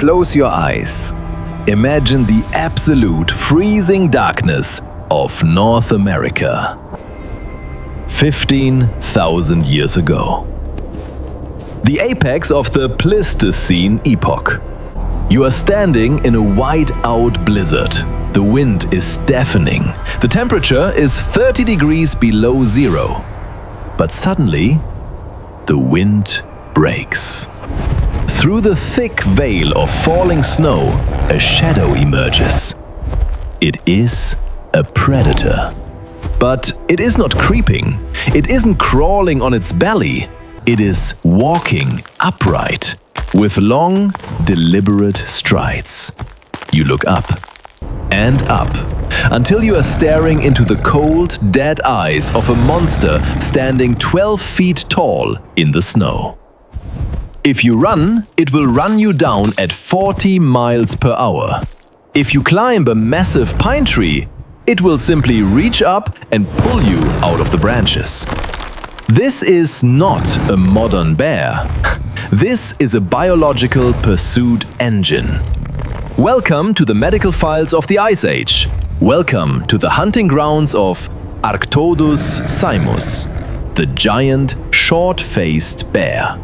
close your eyes, imagine the absolute freezing darkness of North America. 15,000 years ago. The apex of the Pleistocene Epoch. You are standing in a white-out blizzard. The wind is deafening. The temperature is 30 degrees below zero. But suddenly, the wind breaks. Through the thick veil of falling snow, a shadow emerges. It is a predator. But it is not creeping. It isn't crawling on its belly. It is walking upright, with long, deliberate strides. You look up and up, until you are staring into the cold, dead eyes of a monster standing 12 feet tall in the snow. If you run, it will run you down at 40 miles per hour. If you climb a massive pine tree, it will simply reach up and pull you out of the branches. This is not a modern bear. This is a biological pursuit engine. Welcome to the medical files of the Ice Age. Welcome to the hunting grounds of Arctodus Simus, the giant, short-faced bear.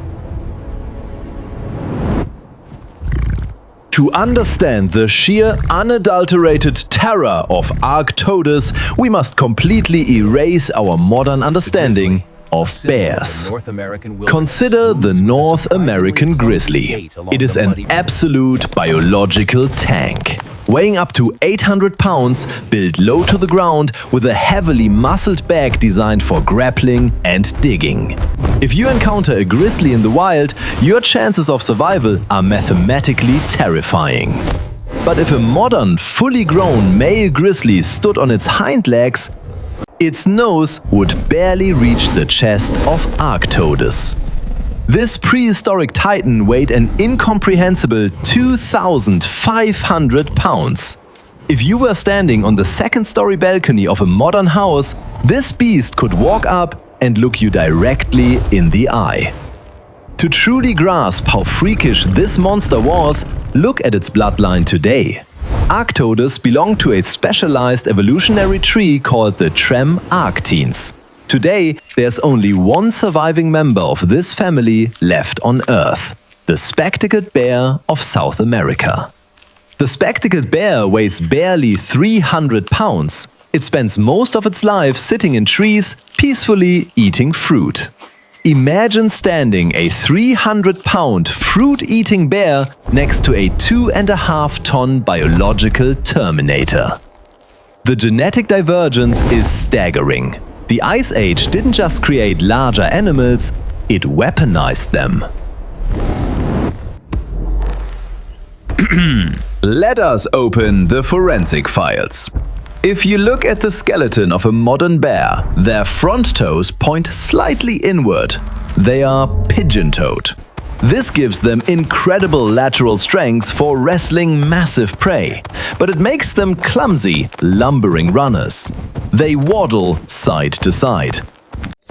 To understand the sheer, unadulterated terror of Arctodus, we must completely erase our modern understanding of bears. Consider the North American grizzly. It is an absolute biological tank. Weighing up to 800 pounds, built low to the ground with a heavily muscled back designed for grappling and digging. If you encounter a grizzly in the wild, your chances of survival are mathematically terrifying. But if a modern, fully grown male grizzly stood on its hind legs, its nose would barely reach the chest of Arctodus. This prehistoric titan weighed an incomprehensible 2,500 pounds. If you were standing on the second-story balcony of a modern house, this beast could walk up and look you directly in the eye. To truly grasp how freakish this monster was, look at its bloodline today. Arctodus belonged to a specialized evolutionary tree called the Trem Arctines. Today, there's only one surviving member of this family left on Earth, the spectacled bear of South America. The spectacled bear weighs barely 300 pounds. It spends most of its life sitting in trees, peacefully eating fruit. Imagine standing a 300-pound fruit-eating bear next to a 2.5-ton biological terminator. The genetic divergence is staggering. The Ice Age didn't just create larger animals, it weaponized them. Let us open the forensic files. If you look at the skeleton of a modern bear, their front toes point slightly inward. They are pigeon-toed. This gives them incredible lateral strength for wrestling massive prey, but it makes them clumsy, lumbering runners. They waddle side to side.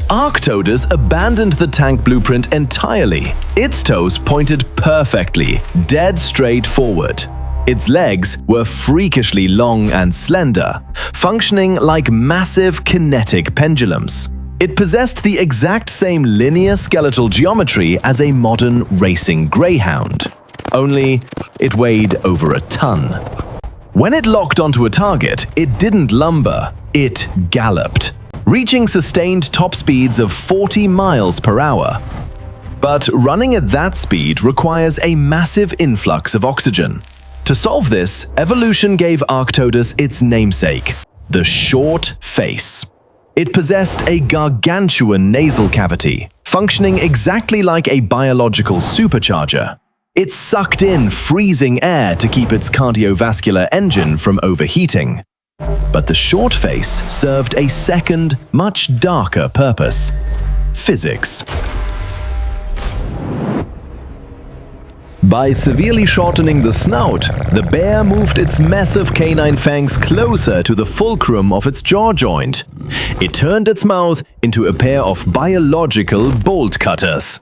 Arctodus abandoned the tank blueprint entirely. Its toes pointed perfectly, dead straight forward. Its legs were freakishly long and slender, functioning like massive kinetic pendulums. It possessed the exact same linear skeletal geometry as a modern racing Greyhound. Only, it weighed over a ton. When it locked onto a target, it didn't lumber, it galloped, reaching sustained top speeds of 40 miles per hour. But running at that speed requires a massive influx of oxygen. To solve this, evolution gave Arctodus its namesake, the short face. It possessed a gargantuan nasal cavity, functioning exactly like a biological supercharger. It sucked in freezing air to keep its cardiovascular engine from overheating. But the short face served a second, much darker purpose: physics. By severely shortening the snout, the bear moved its massive canine fangs closer to the fulcrum of its jaw joint. It turned its mouth into a pair of biological bolt cutters.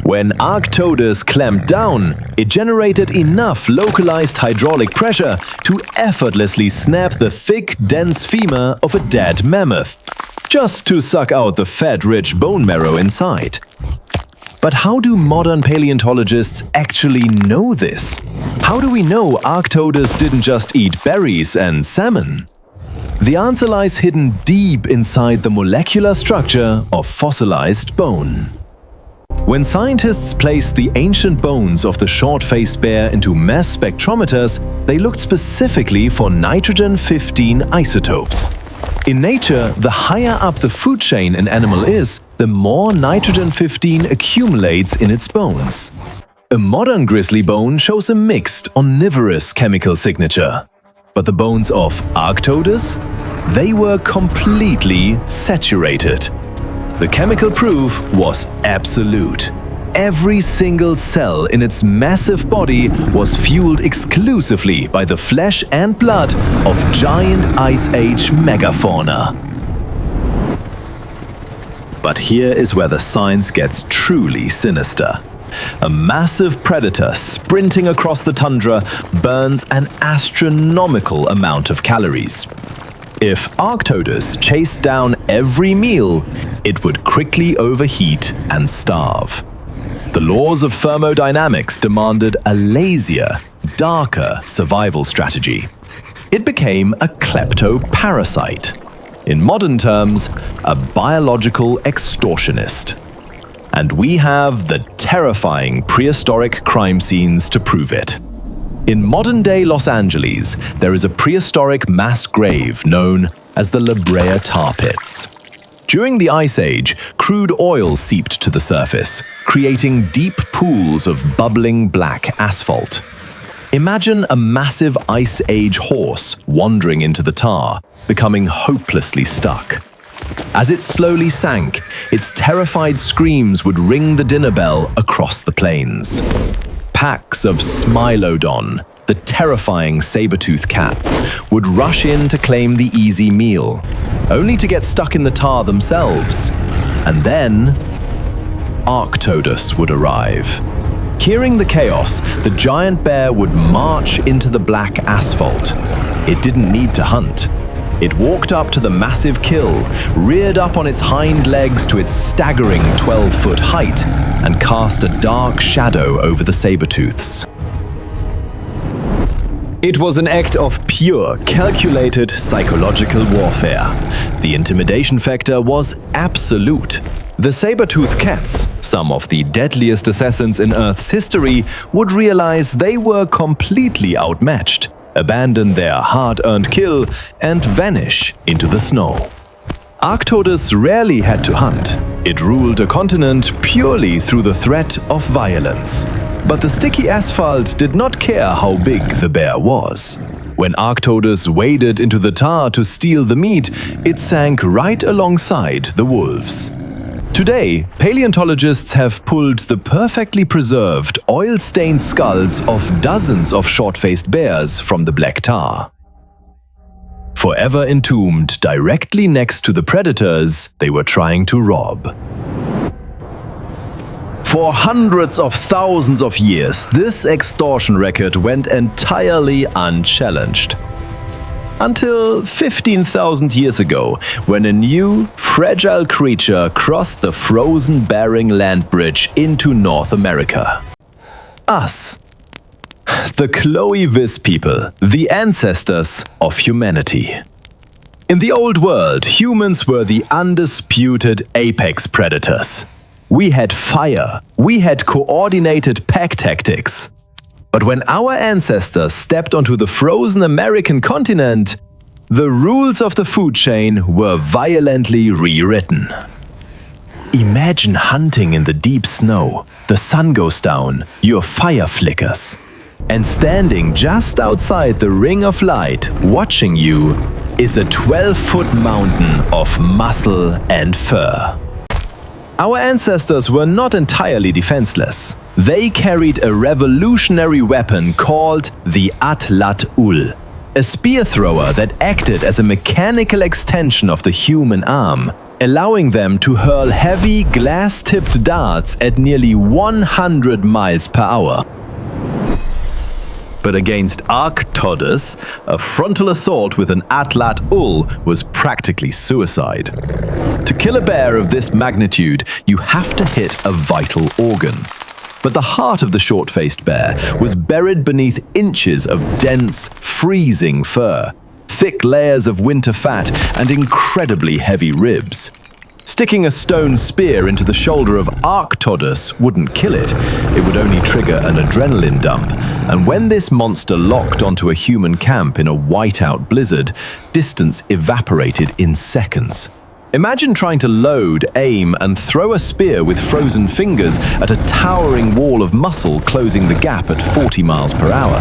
When Arctodus clamped down, it generated enough localized hydraulic pressure to effortlessly snap the thick, dense femur of a dead mammoth, just to suck out the fat-rich bone marrow inside. But how do modern paleontologists actually know this? How do we know Arctodus didn't just eat berries and salmon? The answer lies hidden deep inside the molecular structure of fossilized bone. When scientists placed the ancient bones of the short-faced bear into mass spectrometers, they looked specifically for nitrogen-15 isotopes. In nature, the higher up the food chain an animal is, the more nitrogen-15 accumulates in its bones. A modern grizzly bone shows a mixed, omnivorous chemical signature. But the bones of Arctodus? They were completely saturated. The chemical proof was absolute. Every single cell in its massive body was fueled exclusively by the flesh and blood of giant Ice Age megafauna. But here is where the science gets truly sinister. A massive predator sprinting across the tundra burns an astronomical amount of calories. If Arctodus chased down every meal, it would quickly overheat and starve. The laws of thermodynamics demanded a lazier, darker survival strategy. It became a kleptoparasite. In modern terms, a biological extortionist. And we have the terrifying prehistoric crime scenes to prove it. In modern-day Los Angeles, there is a prehistoric mass grave known as the Brea Tar Pits. During the Ice Age, crude oil seeped to the surface, creating deep pools of bubbling black asphalt. Imagine a massive Ice Age horse wandering into the tar, becoming hopelessly stuck. As it slowly sank, its terrified screams would ring the dinner bell across the plains. Packs of Smilodon, the terrifying Sabertooth Cats, would rush in to claim the easy meal, only to get stuck in the tar themselves. And then Arctodus would arrive. Hearing the chaos, the giant bear would march into the black asphalt. It didn't need to hunt. It walked up to the massive kill, reared up on its hind legs to its staggering 12-foot height, and cast a dark shadow over the saber-tooths. It was an act of pure, calculated psychological warfare. The intimidation factor was absolute. The Sabertooth Cats, some of the deadliest assassins in Earth's history, would realize they were completely outmatched, abandon their hard-earned kill, and vanish into the snow. Arctodus rarely had to hunt. It ruled a continent purely through the threat of violence. But the sticky asphalt did not care how big the bear was. When Arctodus waded into the tar to steal the meat, it sank right alongside the wolves. Today, paleontologists have pulled the perfectly preserved, oil-stained skulls of dozens of short-faced bears from the black tar. Forever entombed directly next to the predators they were trying to rob. For hundreds of thousands of years, this extortion record went entirely unchallenged. Until 15,000 years ago, when a new, fragile creature crossed the frozen Bering Land Bridge into North America. Us. The Clovis people, the ancestors of humanity. In the old world, humans were the undisputed apex predators. We had fire, we had coordinated pack tactics. But when our ancestors stepped onto the frozen American continent, the rules of the food chain were violently rewritten. Imagine hunting in the deep snow, the sun goes down, your fire flickers. And standing just outside the ring of light, watching you, is a 12-foot mountain of muscle and fur. Our ancestors were not entirely defenseless. They carried a revolutionary weapon called the Atlat-ul, a spear thrower that acted as a mechanical extension of the human arm, allowing them to hurl heavy glass-tipped darts at nearly 100 miles per hour. But against Arctodus, a frontal assault with an atlat ul was practically suicide. To kill a bear of this magnitude, you have to hit a vital organ. But the heart of the short-faced bear was buried beneath inches of dense, freezing fur, thick layers of winter fat, and incredibly heavy ribs. Sticking a stone spear into the shoulder of Arctodus wouldn't kill it. It would only trigger an adrenaline dump. And when this monster locked onto a human camp in a whiteout blizzard, distance evaporated in seconds. Imagine trying to load, aim, and throw a spear with frozen fingers at a towering wall of muscle closing the gap at 40 miles per hour.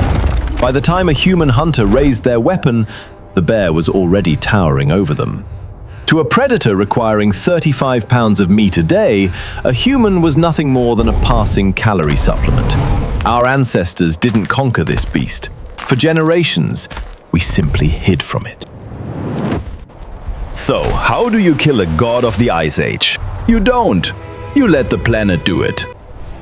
By the time a human hunter raised their weapon, the bear was already towering over them. To a predator requiring 35 pounds of meat a day, a human was nothing more than a passing calorie supplement. Our ancestors didn't conquer this beast. For generations, we simply hid from it. So, how do you kill a god of the Ice Age? You don't. You let the planet do it.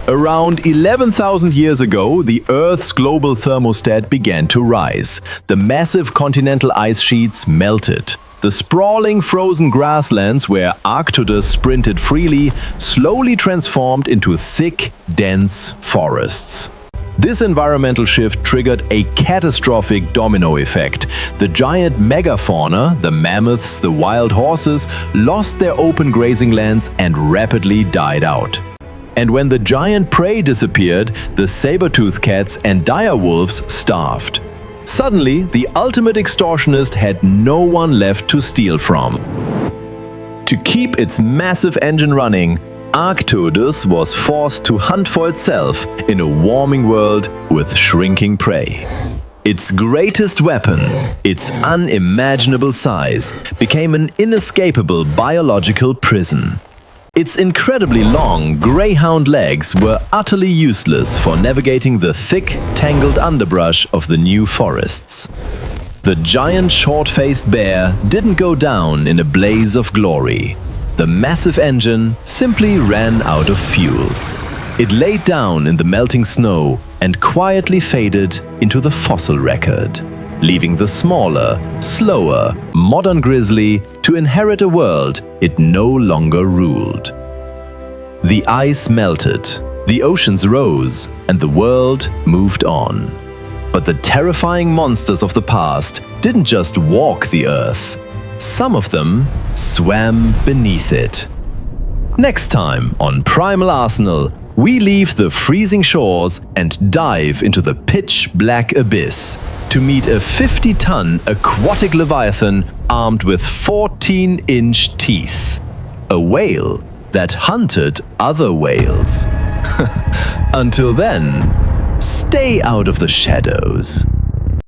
Around 11,000 years ago, the Earth's global thermostat began to rise. The massive continental ice sheets melted. The sprawling frozen grasslands where Arctodus sprinted freely slowly transformed into thick, dense forests. This environmental shift triggered a catastrophic domino effect. The giant megafauna, the mammoths, the wild horses, lost their open grazing lands and rapidly died out. And when the giant prey disappeared, the Sabertooth Cats and dire wolves starved. Suddenly, the ultimate extortionist had no one left to steal from. To keep its massive engine running, Arctodus was forced to hunt for itself in a warming world with shrinking prey. Its greatest weapon, its unimaginable size, became an inescapable biological prison. Its incredibly long, greyhound legs were utterly useless for navigating the thick, tangled underbrush of the new forests. The giant short-faced bear didn't go down in a blaze of glory. The massive engine simply ran out of fuel. It laid down in the melting snow and quietly faded into the fossil record, leaving the smaller, slower, modern grizzly to inherit a world it no longer ruled. The ice melted, the oceans rose, and the world moved on. But the terrifying monsters of the past didn't just walk the earth. Some of them swam beneath it. Next time on Primal Arsenal, we leave the freezing shores and dive into the pitch-black abyss to meet a 50-ton aquatic leviathan armed with 14-inch teeth. A whale that hunted other whales. Until then, stay out of the shadows.